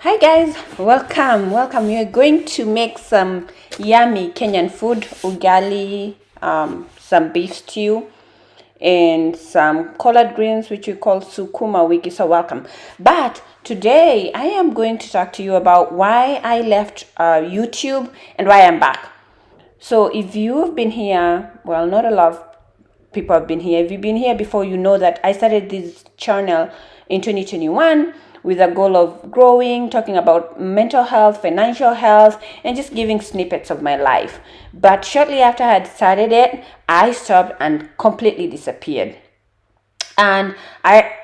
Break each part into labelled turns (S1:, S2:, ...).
S1: Hi guys, welcome. We are going to make some yummy Kenyan food, ugali, some beef stew, and some collard greens which we call sukuma wiki. So welcome. But today I am going to talk to you about why I left YouTube and why I'm back. So if you've been here, well, not a lot of people have been here. If you've been here before, you know that I started this channel in 2021 with a goal of growing, talking about mental health, financial health, and just giving snippets of my life. But shortly after I had started it, I stopped and completely disappeared. And I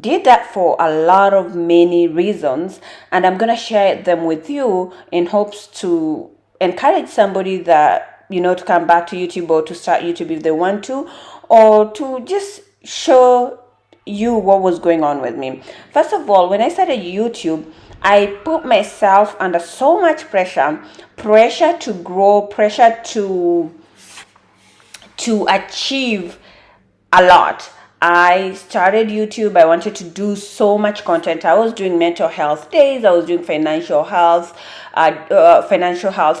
S1: did that for a lot of many reasons, and I'm gonna share them with you in hopes to encourage somebody that to come back to YouTube or to start YouTube if they want to, or to just show you what was going on with me. First of all, when I started YouTube, I put myself under so much pressure to grow, pressure to achieve a lot. I started YouTube. I wanted to do so much content. I was doing mental health days. I was doing financial health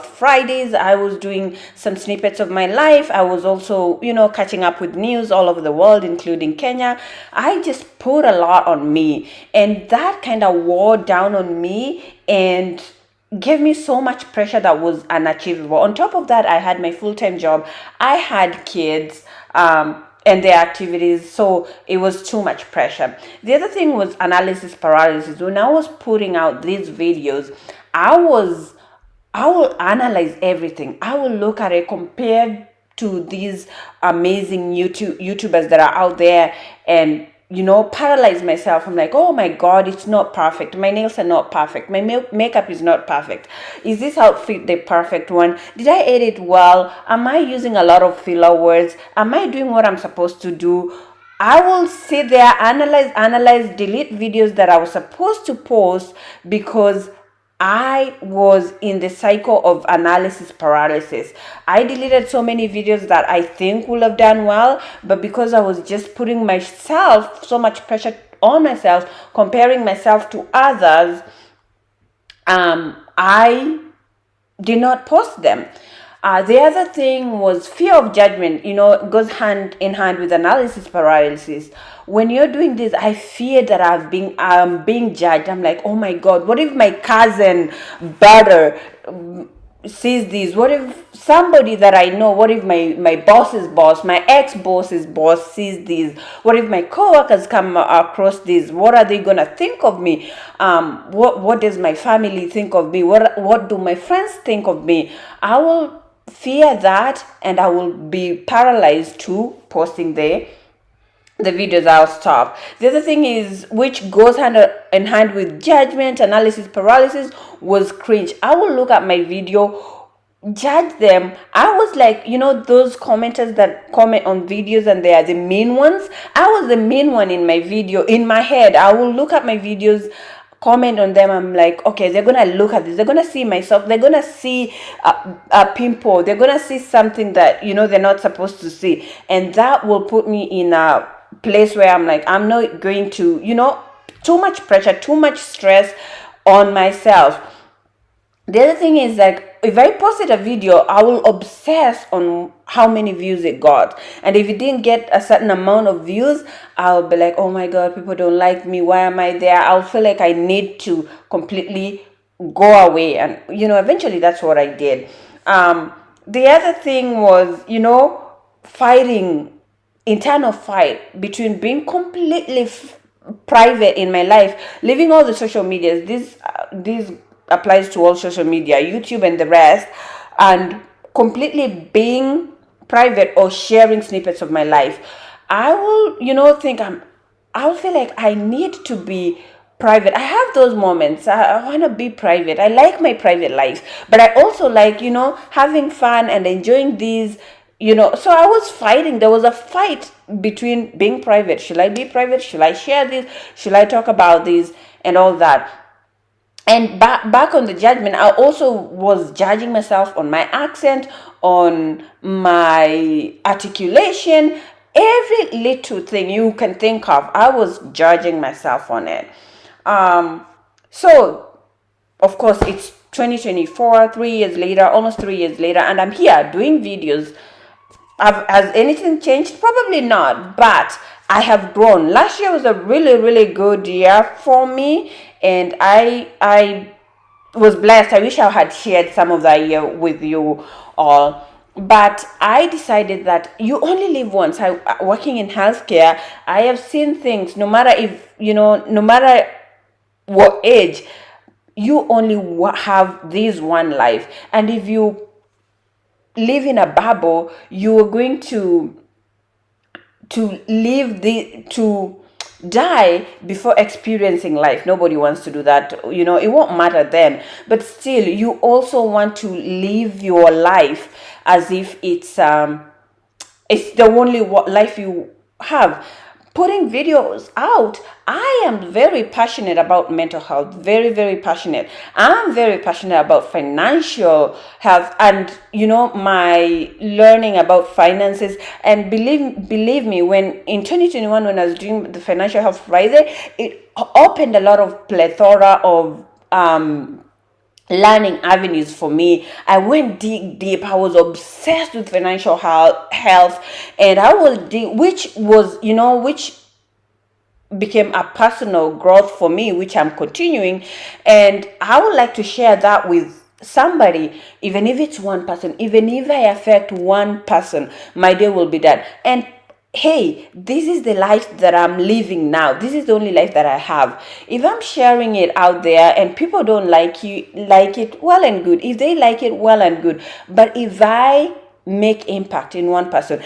S1: Fridays. I was doing some snippets of my life. I was also, catching up with news all over the world, including Kenya. I just put a lot on me, and that kind of wore down on me and gave me so much pressure that was unachievable. On top of that, I had my full-time job. I had kids. And their activities, so it was too much pressure. The other thing was analysis paralysis. When I was putting out these videos, I will analyze everything. I will look at it compared to these amazing YouTubers that are out there, and paralyze myself. I'm like, oh my god, it's not perfect. My nails are not perfect. My makeup is not perfect. Is this outfit the perfect one? Did I edit well? Am I using a lot of filler words? Am I doing what I'm supposed to do? I will sit there, analyze, delete videos that I was supposed to post because I was in the cycle of analysis paralysis. I deleted so many videos that I think would have done well, but because I was just putting myself so much pressure on myself, comparing myself to others, I did not post them. The other thing was fear of judgment. It goes hand in hand with analysis paralysis. When you're doing this, I fear that I'm being judged. I'm like, oh my god, what if my cousin brother sees this? What if somebody that I know, what if my boss's boss, my ex-boss's boss sees this? What if my coworkers come across this? What are they gonna think of me? What does my family think of me? What do my friends think of me? I will fear that, and I will be paralyzed to posting the videos. I'll stop. The other thing is, which goes hand in hand with judgment, analysis paralysis, was cringe. I will look at my video, judge them. I was like, those commenters that comment on videos and they are the mean ones. I was the mean one in my video. In my head, I will look at my videos, comment on them. I'm like, okay, they're gonna look at this, they're gonna see myself, they're gonna see a pimple, they're gonna see something that they're not supposed to see, and that will put me in a place where I'm like, I'm not going to, too much pressure, too much stress on myself. The other thing is that if I posted a video, I will obsess on how many views it got. And if it didn't get a certain amount of views, I'll be like, oh my god, people don't like me. Why am I there? I'll feel like I need to completely go away. And, eventually that's what I did. The other thing was, internal fight between being completely private in my life, leaving all the social medias. This applies to all social media, YouTube and the rest, and completely being private or sharing snippets of my life. I will, I'll feel like I need to be private. I have those moments. I want to be private. I like my private life, but I also like, having fun and enjoying these, so I was fighting. There was a fight between being private. Should I be private? Should I share this? Should I talk about this and all that? And back on the judgment, I also was judging myself on my accent, on my articulation, every little thing you can think of. I was judging myself on it. So of course, it's 2024, 3 years later, almost 3 years later, and I'm here doing videos. Has anything changed? Probably not, but I have grown. Last year was a really, really good year for me, and I was blessed. I wish I had shared some of that year with you all. But I decided that you only live once. I working in healthcare, I have seen things. No matter if no matter what age, you only have this one life, and if you live in a bubble, you are going to die before experiencing life. Nobody wants to do that. It won't matter then, but still you also want to live your life as if it's the only life you have. Putting videos out, I am very passionate about mental health, very, very passionate. I'm very passionate about financial health, and my learning about finances. And believe me, when in 2021, when I was doing the Financial Health Friday, it opened a lot of plethora of learning avenues for me. I went deep. I was obsessed with financial health, and I was deep, which became a personal growth for me, which I'm continuing. And I would like to share that with somebody, even if it's one person. Even if I affect one person, my day will be done. And hey, this is the life that I'm living now. This is the only life that I have. If I'm sharing it out there and people don't like it, well and good. If they like it, well and good. But if I make impact in one person,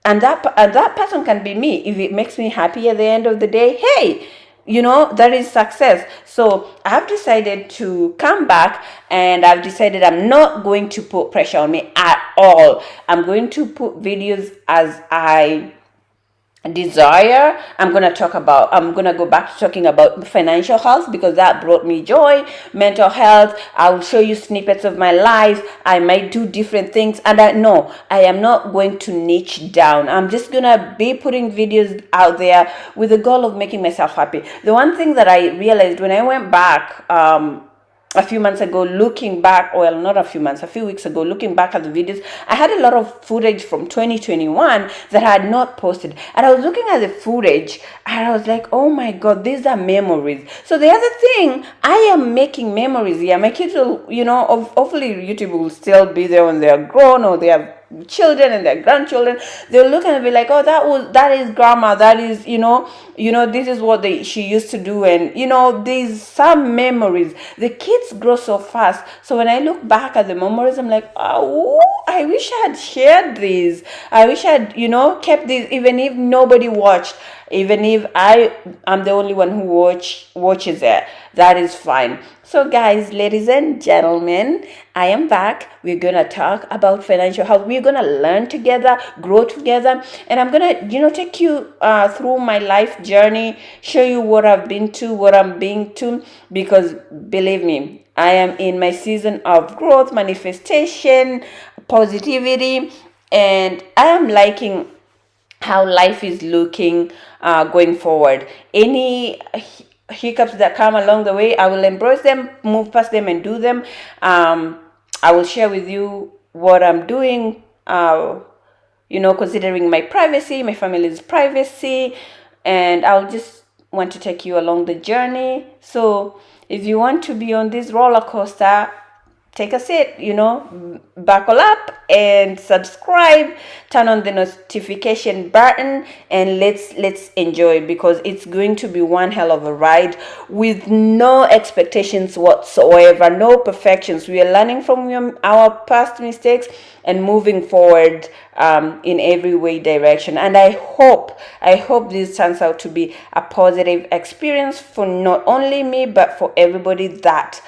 S1: and that person can be me, if it makes me happy at the end of the day, hey, that is success. So I've decided to come back, and I've decided I'm not going to put pressure on me at all. I'm going to put videos as I desire. I'm going to go back to talking about financial health, because that brought me joy. Mental health, I will show you snippets of my life. I might do different things, and I am not going to niche down. I'm just going to be putting videos out there with the goal of making myself happy. The one thing that I realized when I went back a few months ago, looking back, well, not a few months, a few weeks ago, looking back at the videos, I had a lot of footage from 2021 that I had not posted. And I was looking at the footage and I was like, oh my God, these are memories. So the other thing, I am making memories here. My kids will, hopefully YouTube will still be there when they are grown, or they have children and their grandchildren. They'll look and be like, oh, that is grandma, that is this is what she used to do. And there's some memories. The kids grow so fast, so when I look back at the memories, I'm like, oh, I wish I had shared these. I wish I had kept these, even if nobody watched, even if I'm the only one who watches it. That is fine. So guys, ladies and gentlemen, I am back. We're gonna talk about financial health. We're gonna learn together, grow together, and I'm gonna take you through my life journey, show you what I've been to, what I'm being to, because believe me, I am in my season of growth, manifestation, positivity, and I am liking how life is looking going forward. Any hiccups that come along the way, I will embrace them, move past them, and do them. I will share with you what I'm doing, considering my privacy, my family's privacy, and I'll just want to take you along the journey. So if you want to be on this roller coaster, take a seat, buckle up and subscribe, turn on the notification button, and let's enjoy, because it's going to be one hell of a ride with no expectations whatsoever, no perfections. We are learning from our past mistakes and moving forward in every way direction. And I hope this turns out to be a positive experience for not only me, but for everybody that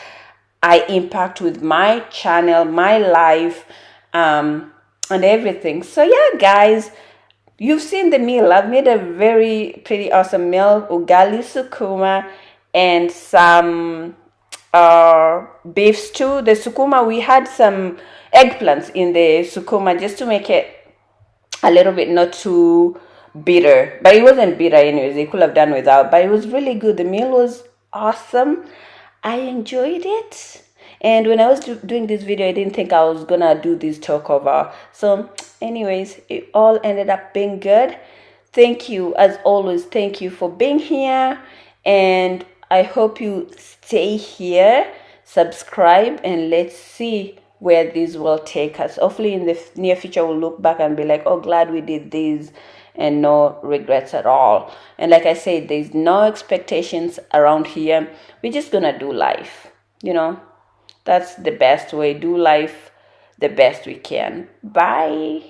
S1: I impact with my channel, my life, and everything. So yeah, guys, you've seen the meal. I've made a very pretty awesome meal: ugali sukuma and some beef stew. The sukuma, we had some eggplants in the sukuma just to make it a little bit not too bitter, but it wasn't bitter anyways. They could have done without, but it was really good. The meal was awesome. I enjoyed it. And when I was doing this video, I didn't think I was gonna do this talk over. So, anyways, it all ended up being good. Thank you, as always. Thank you for being here. And I hope you stay here, subscribe, and let's see where this will take us. Hopefully, in the near future, we'll look back and be like, oh, glad we did this, and no regrets at all. And like I said, there's no expectations around here. We're just gonna do life, you know. That's the best way. Do life the best we can. Bye.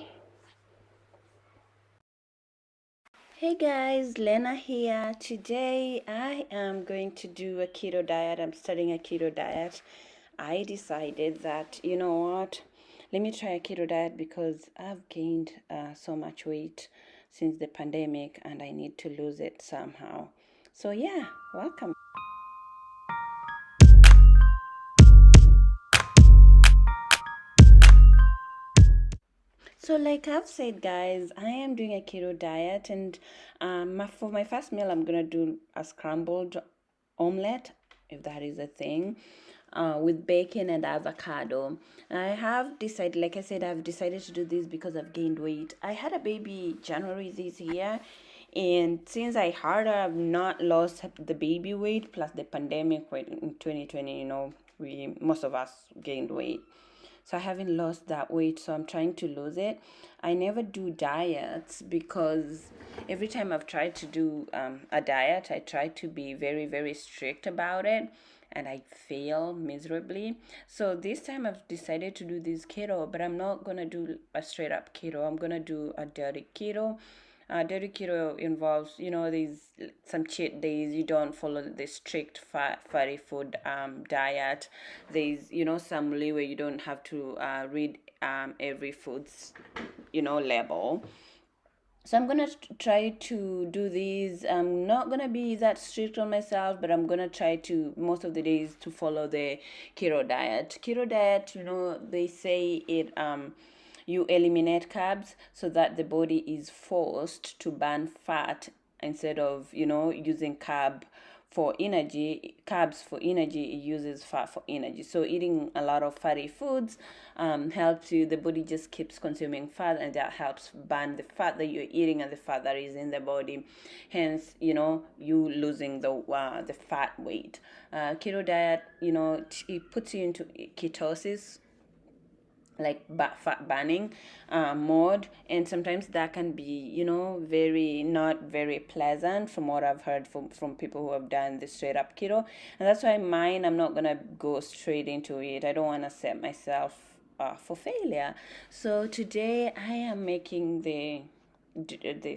S1: Hey guys, Lena here. Today I am going to do a keto diet. I'm starting a keto diet. I decided that, you know what, let me try a keto diet because I've gained so much weight since the pandemic and I need to lose it somehow. So, yeah, welcome. So, like I've said, guys, I am doing a keto diet, and for my first meal, I'm gonna do a scrambled omelette, if that is a thing, with bacon and avocado. I have decided, like I said, I've decided to do this because I've gained weight. I had a baby January this year, and since I heard I've not lost the baby weight plus the pandemic weight in 2020, we most of us gained weight. So I haven't lost that weight, so I'm trying to lose it. I never do diets because every time I've tried to do a diet, I try to be very, very strict about it and I fail miserably. So this time I've decided to do this keto, but I'm not gonna do a straight up keto. I'm gonna do a dirty keto. Dirty keto involves, these some cheat days. You don't follow the strict fatty food diet. There's, some leeway. You don't have to read every food's, label. So I'm gonna try to do these. I'm not gonna be that strict on myself, but I'm gonna try to most of the days to follow the keto diet. Keto diet, they say it you eliminate carbs so that the body is forced to burn fat instead of using carbs for energy. It uses fat for energy. So eating a lot of fatty foods helps you. The body just keeps consuming fat, and that helps burn the fat that you're eating and the fat that is in the body. Hence, you losing the fat weight. Keto diet, it puts you into ketosis, like fat burning mode, and sometimes that can be very not very pleasant from what I've heard from people who have done the straight up keto. And that's why mine, I'm not gonna go straight into it. I don't want to set myself for failure. So today I am making the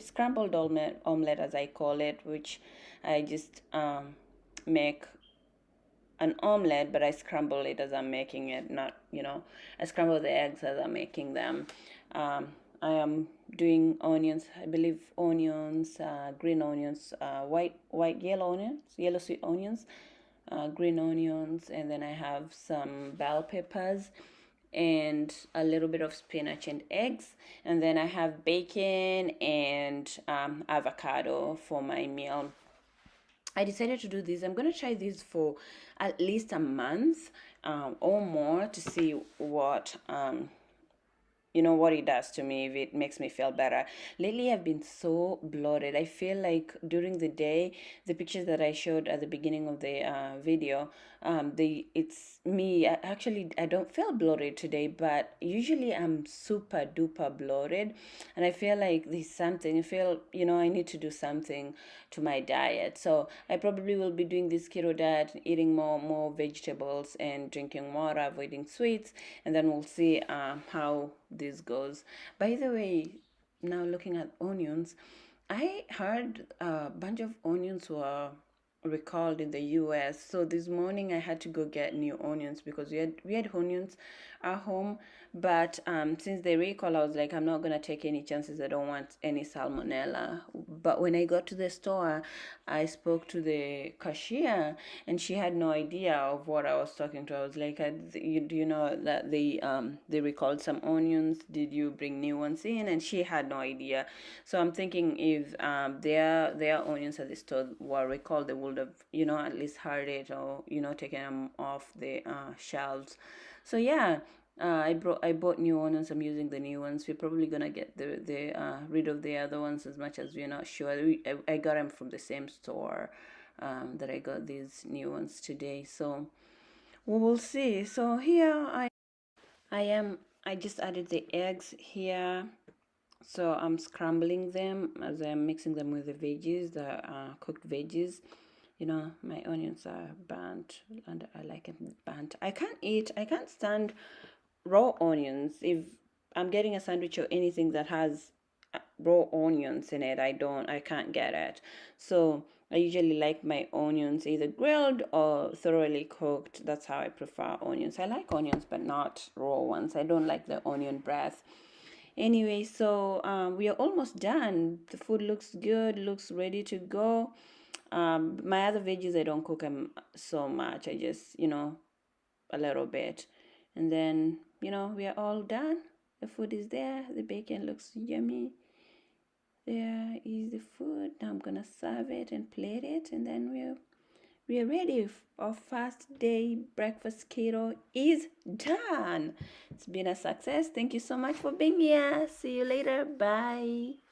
S1: scrambled omelet, as I call it, which I just make an omelette, but I scramble it as I'm making it, not, I scramble the eggs as I'm making them. I am doing onions, I believe onions, green onions, yellow sweet onions, green onions, and then I have some bell peppers and a little bit of spinach and eggs, and then I have bacon and avocado for my meal. I decided to do this. I'm going to try this for at least a month or more to see what it does to me, if it makes me feel better. Lately I've been so bloated. I feel like during the day, the pictures that I showed at the beginning of the video, it's me. I don't feel bloated today, but usually I'm super duper bloated, and I feel like there's something. I feel, I need to do something to my diet. So I probably will be doing this keto diet, eating more vegetables and drinking water, avoiding sweets, and then we'll see how this goes. By the way, now looking at onions, I heard a bunch of onions were recalled in the US. So this morning I had to go get new onions because we had onions at home, but since they recall, I was like, I'm not gonna take any chances. I don't want any salmonella. But when I got to the store, I spoke to the cashier, and she had no idea of what I was talking to. I was like, Do you know that they recalled some onions? Did you bring new ones in?" And she had no idea. So I'm thinking if their onions at the store were recalled, they would have, at least heard it, or taken them off the shelves. So yeah, I bought new onions. I'm using the new ones. We're probably gonna get the rid of the other ones, as much as we're not sure. I got them from the same store that I got these new ones today. So we will see. So here I am. I just added the eggs here. So I'm scrambling them as I'm mixing them with the veggies, the cooked veggies. My onions are burnt, and I like it burnt. I can't stand raw onions. If I'm getting a sandwich or anything that has raw onions in it, I can't get it. So I usually like my onions either grilled or thoroughly cooked. That's how I prefer onions. I like onions, but not raw ones. I don't like the onion breath. Anyway, so we are almost done. The food looks good, looks ready to go. My other veggies, I don't cook them so much. I just, a little bit. And then, we are all done. The food is there. The bacon looks yummy. There is the food. Now I'm gonna serve it and plate it, and then we're ready. Our first day breakfast keto is done. It's been a success. Thank you so much for being here. See you later. Bye.